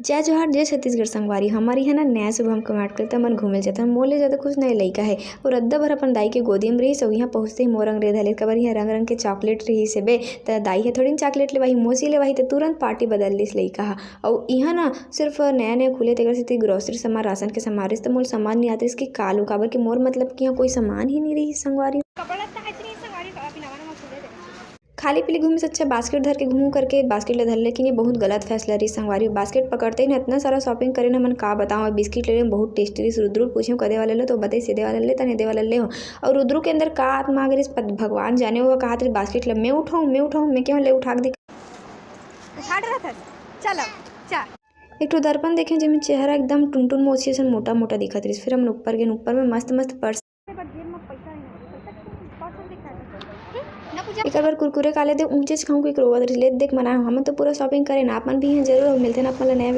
जय जोहार जय छत्तीसगढ़ संगवारी हमारी है ना नया सुबह हम कमाट करते मन घूमे जाते हम मोले जाते कुछ नया लइका है और अद्दा भर अपन दाई के गोदी में रही सो यहाँ पहुँचते ही मोर अंग्रेज हले कबर यहाँ रंग रंग के चॉकलेट रही से बे त दाई है थोड़ी चॉकलेट ले वही मोसी ले वही तो तुरंत पार्टी बदल लिस लइका हा और यहाँ ना सिर्फ नया नया खुले तेकर से ग्रोसरी सामान राशन के सामान तो मोल सामान नहीं आते इसकी कालू काबर के मोर मतलब कि यहाँ कोई सामान ही नहीं रही संगवारी खाली पीली घूमे से अच्छा बास्केट धर के घूम करके बास्केट ले धर लेकिन ये बहुत गलत फैसला रही संगवारी बास्केट पकड़ते ही ना इतना सारा शॉपिंग करे ना मन का बताऊँ बिस्किट ले बहुत टेस्टी रही रुद्रु पूछे कदे वाले लो तो बताई सीधे वाले ले तने दे वाले ले हो और रुद्रु के अंदर का आत्मा अगर इस भगवान जाने हुआ कहा तेरी बास्केट ले मैं उठाऊँ मैं क्यों ले उठा के एक तो दर्पण देखें जिसमें चेहरा एकदम टुनटुन मोची से मोटा मोटा दिखत रही फिर हम ऊपर गए ऊपर में मस्त मस्त पर्स एक बार कुरकुरे काले दे ऊंचे खाऊं कोई रोवा ले देख मना हम तो पूरा शॉपिंग करें ना अपन भी हैं जरूर मिलते ना अपन नया